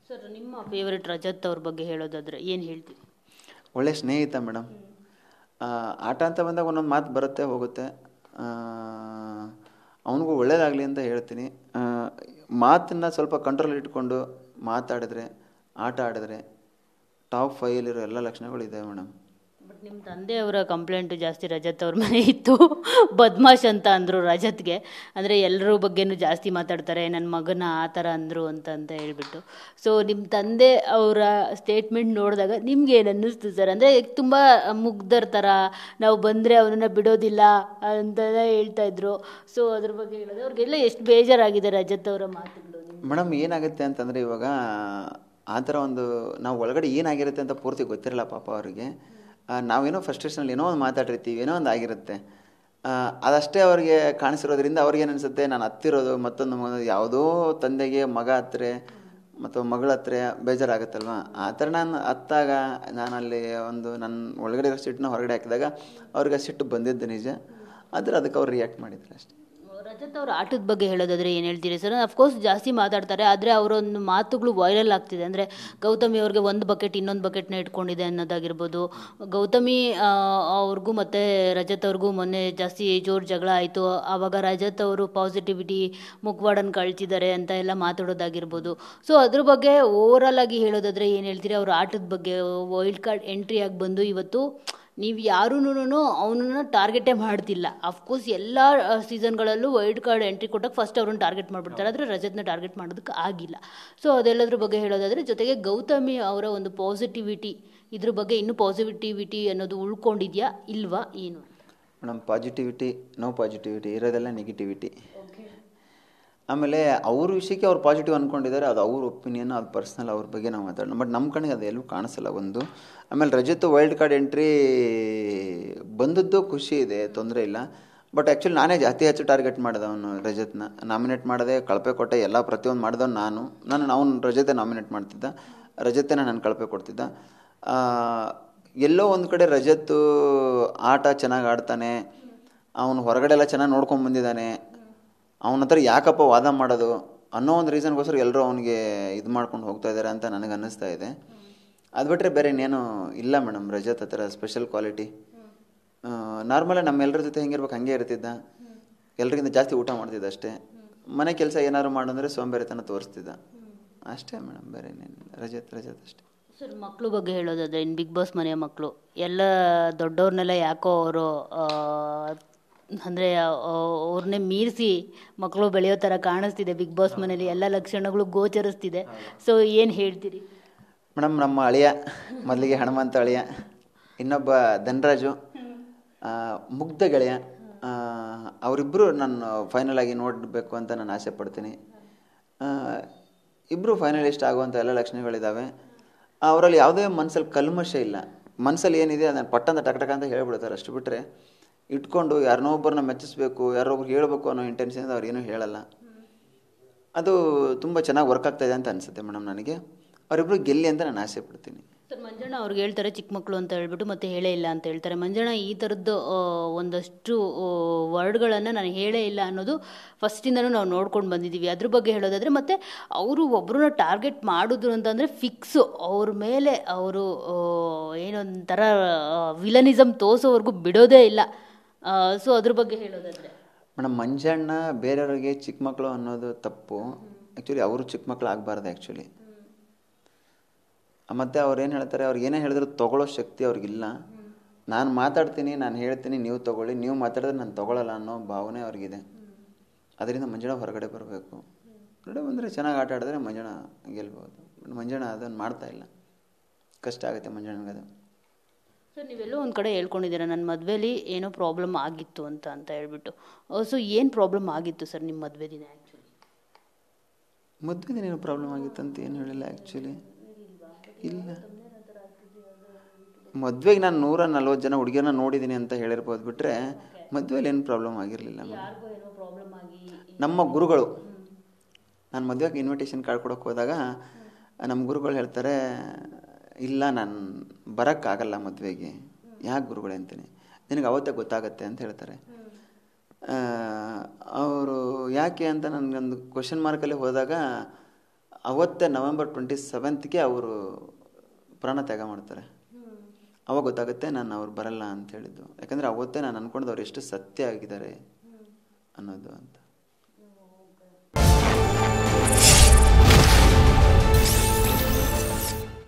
Sir ನಿಮ್ಮ favourite Rajat ಅವ್ರ ಬಗ್ಗೆ ಹೇಳೋದಾದರೆ ಏನು ಹೇಳ್ತೀವಿ? ಒಳ್ಳೆ ಸ್ನೇಹಿತ ಮೇಡಮ್. ಆಟ ಅಂತ ಬಂದಾಗ ಒಂದೊಂದು ಮಾತು ಬರುತ್ತೆ ಹೋಗುತ್ತೆ. ಅವನಿಗೂ ಒಳ್ಳೇದಾಗಲಿ ಅಂತ ಹೇಳ್ತೀನಿ. ಮಾತನ್ನು ಸ್ವಲ್ಪ ಕಂಟ್ರೋಲ್ ಇಟ್ಕೊಂಡು ಮಾತಾಡಿದ್ರೆ, ಆಟ ಆಡಿದ್ರೆ ಟಾಪ್ 5 ಎಲ್ಲ ಲಕ್ಷಣಗಳು ಇದೆ ಮೇಡಮ್. ಬಟ್ ನಿಮ್ಮ ತಂದೆಯವರ ಕಂಪ್ಲೇಂಟು ಜಾಸ್ತಿ ರಜತ್ ಅವ್ರ ಮೇಲೆ ಇತ್ತು. ಬದ್ಮಾಶ್ ಅಂತ ಅಂದರು ರಜತ್ಗೆ. ಅಂದರೆ ಎಲ್ಲರ ಬಗ್ಗೆನೂ ಜಾಸ್ತಿ ಮಾತಾಡ್ತಾರೆ, ನನ್ನ ಮಗನ ಆ ಥರ ಅಂದರು ಅಂತ ಹೇಳ್ಬಿಟ್ಟು. ಸೊ ನಿಮ್ಮ ತಂದೆ ಅವರ ಸ್ಟೇಟ್ಮೆಂಟ್ ನೋಡಿದಾಗ ನಿಮ್ಗೆ ಏನು ಅನ್ನಿಸ್ತು ಸರ್? ಅಂದರೆ ತುಂಬ ಮುಗ್ಧರ ಥರ, ನಾವು ಬಂದರೆ ಅವನನ್ನು ಬಿಡೋದಿಲ್ಲ ಅಂತೆಲ್ಲ ಹೇಳ್ತಾ ಇದ್ರು. ಸೊ ಅದ್ರ ಬಗ್ಗೆ ಹೇಳೋದು ಅವ್ರಿಗೆಲ್ಲ ಎಷ್ಟು ಬೇಜಾರಾಗಿದೆ ರಜತ್ ಅವರ ಮಾತುಗಳು? ಮೇಡಮ್ ಏನಾಗುತ್ತೆ ಅಂತಂದರೆ ಇವಾಗ ಆ ಥರ ಒಂದು ನಾವು ಒಳಗಡೆ ಏನಾಗಿರುತ್ತೆ ಅಂತ ಪೂರ್ತಿ ಗೊತ್ತಿರಲ್ಲ ಪಾಪ ಅವರಿಗೆ. ನಾವೇನೋ ಫ್ರಸ್ಟ್ರೇಷನಲ್ಲಿ ಏನೋ ಒಂದು ಮಾತಾಡಿರ್ತೀವಿ, ಏನೋ ಒಂದು ಆಗಿರುತ್ತೆ. ಅದಷ್ಟೇ ಅವ್ರಿಗೆ ಕಾಣಿಸಿರೋದ್ರಿಂದ ಅವ್ರಿಗೇನು ಅನಿಸುತ್ತೆ, ನಾನು ಹತ್ತಿರೋದು ಮತ್ತೊಂದು ಮಗ, ಯಾವುದೋ ತಂದೆಗೆ ಮಗ ಹತ್ತಿರ ಮತ್ತು ಮಗಳ ಹತ್ರ ಬೇಜಾರಾಗುತ್ತಲ್ವ. ಆ ಥರ ನಾನು ಹತ್ತಾಗ ನಾನಲ್ಲಿ ಒಂದು ನನ್ನ ಒಳಗಡೆ ಇರೋ ಸಿಟ್ಟನ್ನ ಹೊರಗಡೆ ಹಾಕಿದಾಗ ಅವ್ರಿಗೆ ಆ ಸಿಟ್ಟು ಬಂದಿದ್ದು ನಿಜ. ಆದರೆ ಅದಕ್ಕೆ ಅವ್ರು ರಿಯಾಕ್ಟ್ ಮಾಡಿದ್ದಾರೆ ಅಷ್ಟೇ. ರಜತ್ ಅವ್ರ ಆಟದ ಬಗ್ಗೆ ಹೇಳೋದಾದರೆ ಏನು ಹೇಳ್ತೀರಿ ಸರ್? ಅಫ್ಕೋರ್ಸ್ ಜಾಸ್ತಿ ಮಾತಾಡ್ತಾರೆ, ಆದರೆ ಅವರೊಂದು ಮಾತುಗಳು ವೈರಲ್ ಆಗ್ತಿದೆ. ಅಂದರೆ ಗೌತಮಿ ಅವ್ರಿಗೆ ಒಂದು ಬಕೆಟ್ ಇನ್ನೊಂದು ಬಕೆಟ್ನ ಇಟ್ಕೊಂಡಿದೆ ಅನ್ನೋದಾಗಿರ್ಬೋದು. ಗೌತಮಿ ಅವ್ರಿಗೂ ಮತ್ತು ರಜತ್ ಅವ್ರಿಗೂ ಮೊನ್ನೆ ಜಾಸ್ತಿ ಜೋರು ಜಗಳ ಆಯಿತು. ಆವಾಗ ರಜತ್ ಅವರು ಪಾಸಿಟಿವಿಟಿ ಮುಖವಾಡನ್ನು ಕಳ್ತಿದ್ದಾರೆ ಅಂತ ಎಲ್ಲ ಮಾತಾಡೋದಾಗಿರ್ಬೋದು. ಸೊ ಅದ್ರ ಬಗ್ಗೆ ಓವರಾಲ್ ಆಗಿ ಹೇಳೋದಾದರೆ ಏನು ಹೇಳ್ತೀರಿ? ಅವ್ರ ಆಟದ ಬಗ್ಗೆ ವೈಲ್ಡ್ ಕಾರ್ಡ್ ಎಂಟ್ರಿ ಆಗಿ ಬಂದು ಇವತ್ತು ನೀವು ಯಾರೂ ಅವನನ್ನು ಟಾರ್ಗೆಟೇ ಮಾಡ್ತಿಲ್ಲ. ಅಫ್ಕೋರ್ಸ್ ಎಲ್ಲ ಸೀಸನ್ಗಳಲ್ಲೂ ವೈಲ್ಡ್ ಕಾರ್ಡ್ ಎಂಟ್ರಿ ಕೊಟ್ಟಾಗ ಫಸ್ಟ್ ಅವ್ರನ್ನ ಟಾರ್ಗೆಟ್ ಮಾಡಿಬಿಡ್ತಾರೆ, ಆದರೆ ರಜತ್ನ ಟಾರ್ಗೆಟ್ ಮಾಡೋದಕ್ಕೆ ಆಗಿಲ್ಲ. ಸೊ ಅದೆಲ್ಲದ್ರ ಬಗ್ಗೆ ಹೇಳೋದಾದರೆ, ಜೊತೆಗೆ ಗೌತಮಿ ಅವರ ಒಂದು ಪಾಸಿಟಿವಿಟಿ, ಇದ್ರ ಬಗ್ಗೆ ಇನ್ನೂ ಪಾಸಿಟಿವಿಟಿ ಅನ್ನೋದು ಉಳ್ಕೊಂಡಿದೆಯಾ ಇಲ್ವಾ ಏನು? ಮೇಡಮ್ ಪಾಸಿಟಿವಿಟಿ, ನೋ ಪಾಸಿಟಿವಿಟಿ, ಇರೋದೆಲ್ಲ ನೆಗೆಟಿವಿಟಿ. ಆಮೇಲೆ ಅವ್ರ ವಿಷಯಕ್ಕೆ ಅವ್ರು ಪಾಸಿಟಿವ್ ಅಂದ್ಕೊಂಡಿದ್ದಾರೆ, ಅದು ಅವ್ರ ಒಪಿನಿಯನ್, ಅದು ಪರ್ಸ್ನಲ್, ಅವ್ರ ಬಗ್ಗೆ ನಾವು ಮಾತಾಡೋಣ. ಬಟ್ ನಮ್ಮ ಕಣ್ಣಿಗೆ ಅದು ಎಲ್ಲೂ ಕಾಣಿಸಲ್ಲ ಒಂದು. ಆಮೇಲೆ ರಜತ್ ವೈಲ್ಡ್ ಕಾರ್ಡ್ ಎಂಟ್ರಿ ಬಂದದ್ದು ಖುಷಿ ಇದೆ, ತೊಂದರೆ ಇಲ್ಲ. ಬಟ್ ಆ್ಯಕ್ಚುಲಿ ನಾನೇ ಅತಿ ಹೆಚ್ಚು ಟಾರ್ಗೆಟ್ ಮಾಡಿದವನು ರಜತ್ನ. ನಾಮಿನೇಟ್ ಮಾಡಿದೆ, ಕಳಪೆ ಕೊಟ್ಟೆ, ಎಲ್ಲ ಪ್ರತಿಯೊಂದು ಮಾಡಿದವನು ನಾನು ಅವ್ನು ರಜತೆ ನಾಮಿನೇಟ್ ಮಾಡ್ತಿದ್ದ, ರಜತೆನ ನಾನು ಕಳಪೆ ಕೊಡ್ತಿದ್ದ. ಎಲ್ಲೋ ಒಂದು ಕಡೆ ರಜತ್ ಆಟ ಚೆನ್ನಾಗಿ ಆಡ್ತಾನೆ, ಅವನು ಹೊರಗಡೆ ಎಲ್ಲ ಚೆನ್ನಾಗಿ ನೋಡ್ಕೊಂಡು ಬಂದಿದ್ದಾನೆ, ಅವನ ಹತ್ರ ಯಾಕಪ್ಪ ವಾದ ಮಾಡೋದು ಅನ್ನೋ ಒಂದು ರೀಸನ್ಗೋಸ್ಕರ ಎಲ್ಲರೂ ಅವನಿಗೆ ಇದು ಮಾಡ್ಕೊಂಡು ಹೋಗ್ತಾ ಇದ್ದಾರೆ ಅಂತ ನನಗೆ ಅನ್ನಿಸ್ತಾ ಇದೆ. ಅದು ಬಿಟ್ಟರೆ ಬೇರೆ ಇನ್ನೇನು ಇಲ್ಲ ಮೇಡಮ್ ರಜತ್ ಹತ್ರ ಸ್ಪೆಷಲ್ ಕ್ವಾಲಿಟಿ. ನಾರ್ಮಲಾಗಿ ನಮ್ಮೆಲ್ಲರ ಜೊತೆ ಹೆಂಗಿರ್ಬೇಕು ಹಂಗೆ ಇರ್ತಿದ್ದ, ಎಲ್ರಿಗಿಂತ ಜಾಸ್ತಿ ಊಟ ಮಾಡ್ತಿದ್ದ ಅಷ್ಟೇ. ಮನೆ ಕೆಲಸ ಏನಾದ್ರು ಮಾಡಿದ್ರೆ ಸೋಂಬೇರಿತನ ತೋರಿಸ್ತಿದ್ದ ಅಷ್ಟೇ ಮೇಡಮ್, ಬೇರೆ ಇನ್ನೇನಿಲ್ಲ. ರಜತ್ ಅಷ್ಟೇ. ಸರ್ ಮಕ್ಕಳು ಬಗ್ಗೆ ಹೇಳೋದಾದರೆ, ಇನ್ನು ಬಿಗ್ ಬಾಸ್ ಮನೆಯ ಮಕ್ಕಳು ಎಲ್ಲ ದೊಡ್ಡವ್ರನ್ನೆಲ್ಲ ಯಾಕೋ ಅವರು ಅಂದರೆ ಅವ್ರನ್ನೇ ಮೀರಿಸಿ ಮಕ್ಕಳು ಬೆಳೆಯೋ ಥರ ಕಾಣಿಸ್ತಿದೆ. ಬಿಗ್ ಬಾಸ್ ಮನೇಲಿ ಎಲ್ಲ ಲಕ್ಷಣಗಳು ಗೋಚರಿಸ್ತಿದೆ. ಸೊ ಏನು ಹೇಳ್ತೀರಿ ಮೇಡಮ್? ನಮ್ಮ ಅಳಿಯ ಮೊದಲಿಗೆ ಹನುಮಂತ ಅಳಿಯ, ಇನ್ನೊಬ್ಬ ಧನರಾಜು ಮುಗ್ಧ ಗೆಳೆಯ, ಅವರಿಬ್ಬರು ನಾನು ಫೈನಲ್ ಆಗಿ ನೋಡಬೇಕು ಅಂತ ನಾನು ಆಸೆ ಪಡ್ತೀನಿ. ಇಬ್ಬರು ಫೈನಲಿಸ್ಟ್ ಆಗುವಂಥ ಎಲ್ಲ ಲಕ್ಷಣಗಳಿದ್ದಾವೆ. ಅವರಲ್ಲಿ ಯಾವುದೇ ಮನಸ್ಸಲ್ಲಿ ಕಲ್ಮಶ ಇಲ್ಲ. ಮನಸ್ಸಲ್ಲಿ ಏನಿದೆ ಅದನ್ನು ಪಟ್ಟಂತ ಟಕ್ ಅಂತ ಹೇಳ್ಬಿಡ್ತಾರೆ. ಅಷ್ಟು ಬಿಟ್ಟರೆ ಇಟ್ಕೊಂಡು ಯಾರನ್ನೋ ಒಬ್ಬರನ್ನ ಮೆಚ್ಚಿಸ್ಬೇಕು, ಯಾರೊಬ್ರು ಹೇಳ್ಬೇಕು ಅನ್ನೋ ಇಂಟೆನ್ಷನ್ ಅವ್ರು ಏನೂ ಹೇಳಲ್ಲ. ಅದು ತುಂಬ ಚೆನ್ನಾಗಿ ವರ್ಕ್ ಆಗ್ತಾಯಿದೆ ಅಂತ ಅನಿಸುತ್ತೆ ಮೇಡಮ್ ನನಗೆ. ಅವರಿಬ್ಬರು ಗೆಲ್ಲಿ ಅಂತ ನಾನು ಆಸೆ ಪಡ್ತೀನಿ. ಸರ್ ಮಂಜಣ್ಣ ಅವ್ರಿಗೆ ಹೇಳ್ತಾರೆ ಚಿಕ್ಕ ಮಕ್ಕಳು ಅಂತ ಹೇಳ್ಬಿಟ್ಟು ಮತ್ತೆ ಹೇಳೇ ಇಲ್ಲ ಅಂತ ಹೇಳ್ತಾರೆ. ಮಂಜಣ್ಣ ಈ ಥರದ್ದು ಒಂದಷ್ಟು ವರ್ಡ್ಗಳನ್ನು ನಾನು ಹೇಳೇ ಇಲ್ಲ ಅನ್ನೋದು ಫಸ್ಟಿಂದನೂ ನಾವು ನೋಡ್ಕೊಂಡು ಬಂದಿದ್ದೀವಿ. ಅದ್ರ ಬಗ್ಗೆ ಹೇಳೋದಾದರೆ, ಮತ್ತು ಅವರು ಒಬ್ಬರನ್ನ ಟಾರ್ಗೆಟ್ ಮಾಡಿದ್ರು ಅಂತಂದರೆ ಫಿಕ್ಸು ಅವ್ರ ಮೇಲೆ ಅವರು ಏನೊಂಥರ ವಿಲನಿಸಮ್ ತೋರಿಸೋವರೆಗೂ ಬಿಡೋದೇ ಇಲ್ಲ. ಸೊ ಅದ್ರ ಬಗ್ಗೆ ಹೇಳೋದಾದರೆ ಮೇಡಮ್, ಮಂಜಣ್ಣ ಬೇರೆಯವ್ರಿಗೆ ಚಿಕ್ಕ ಮಕ್ಕಳು ಅನ್ನೋದು ತಪ್ಪು. ಆ್ಯಕ್ಚುಲಿ ಅವರು ಚಿಕ್ಕ ಮಕ್ಕಳು ಆಗಬಾರ್ದು ಆ್ಯಕ್ಚುಲಿ. ಮತ್ತು ಅವ್ರು ಏನು ಹೇಳ್ತಾರೆ, ಅವ್ರಿಗೆ ಏನೇ ಹೇಳಿದ್ರು ತೊಗೊಳ್ಳೋ ಶಕ್ತಿ ಅವ್ರಿಗಿಲ್ಲ. ನಾನು ಮಾತಾಡ್ತೀನಿ, ನಾನು ಹೇಳ್ತೀನಿ, ನೀವು ತೊಗೊಳ್ಳಿ, ನೀವು ಮಾತಾಡಿದ್ರೆ ನಾನು ತೊಗೊಳ್ಳಲ್ಲ ಅನ್ನೋ ಭಾವನೆ ಅವ್ರಿಗಿದೆ. ಅದರಿಂದ ಮಂಜಣ್ಣ ಹೊರಗಡೆ ಬರಬೇಕು. ಹೊರಗಡೆ ಬಂದರೆ ಚೆನ್ನಾಗಿ ಆಟ ಆಡಿದ್ರೆ ಮಂಜಣ್ಣ ಗೆಲ್ಬೋದು. ಮಂಜಣ್ಣ ಅದನ್ನು ಮಾಡ್ತಾ ಇಲ್ಲ, ಕಷ್ಟ ಆಗುತ್ತೆ ಮಂಜಣ್ಣಗೆ ಅದು. ಸರ್ ನೀವೆಲ್ಲೋ ಒಂದು ಕಡೆ ಹೇಳ್ಕೊಂಡಿದ್ದೀರಾ, ನನ್ನ ಮದುವೆಲಿ ಏನೋ ಪ್ರಾಬ್ಲಮ್ ಆಗಿತ್ತು ಅಂತ ಹೇಳ್ಬಿಟ್ಟು. ಸೊ ಏನು ಪ್ರಾಬ್ಲಮ್ ಆಗಿತ್ತು ಸರ್ ನಿಮ್ಮ ಮದುವೆ ದಿನ? ಆ್ಯಕ್ಚುಲಿ ಮದುವೆ ದಿನ ಏನೋ ಪ್ರಾಬ್ಲಮ್ ಆಗಿತ್ತು ಅಂತ ಏನು ಹೇಳಿಲ್ಲ ಆ್ಯಕ್ಚುಲಿ. ಇಲ್ಲ, ಮದುವೆಗೆ ನಾನು 140 ಜನ ಹುಡುಗಿಯರನ್ನ ನೋಡಿದ್ದೀನಿ ಅಂತ ಹೇಳಿರ್ಬೋದು, ಬಿಟ್ಟರೆ ಮದುವೆಯಲ್ಲಿ ಏನು ಪ್ರಾಬ್ಲಮ್ ಆಗಿರಲಿಲ್ಲ. ನಮ್ಮ ಗುರುಗಳು, ನಾನು ಮದುವೆಗೆ ಇನ್ವಿಟೇಷನ್ ಕಾರ್ಡ್ ಕೊಡೋಕೆ ಹೋದಾಗ ನಮ್ಮ ಗುರುಗಳು ಹೇಳ್ತಾರೆ, ಇಲ್ಲ ನಾನು ಬರೋಕ್ಕಾಗಲ್ಲ ಮದುವೆಗೆ. ಯಾಕೆ ಗುರುಗಳೇ ಅಂತೀನಿ, ನಿನಗೆ ಅವತ್ತೇ ಗೊತ್ತಾಗತ್ತೆ ಅಂತ ಹೇಳ್ತಾರೆ. ಅವರು ಯಾಕೆ ಅಂತ ನನಗೊಂದು ಕ್ವಶನ್ ಮಾರ್ಕಲ್ಲಿ ಹೋದಾಗ ಅವತ್ತೇ November 27ಗೆ ಅವರು ಪ್ರಾಣ ತ್ಯಾಗ ಮಾಡ್ತಾರೆ. ಅವಾಗ ಗೊತ್ತಾಗುತ್ತೆ ನಾನು ಅವ್ರು ಬರಲ್ಲ ಅಂತ ಹೇಳಿದ್ದು. ಯಾಕಂದರೆ ಅವತ್ತೇ ನಾನು ಅಂದ್ಕೊಂಡ್ದು ಅವ್ರು ಎಷ್ಟು ಸತ್ಯ ಆಗಿದ್ದಾರೆ ಅನ್ನೋದು ಅಂತ.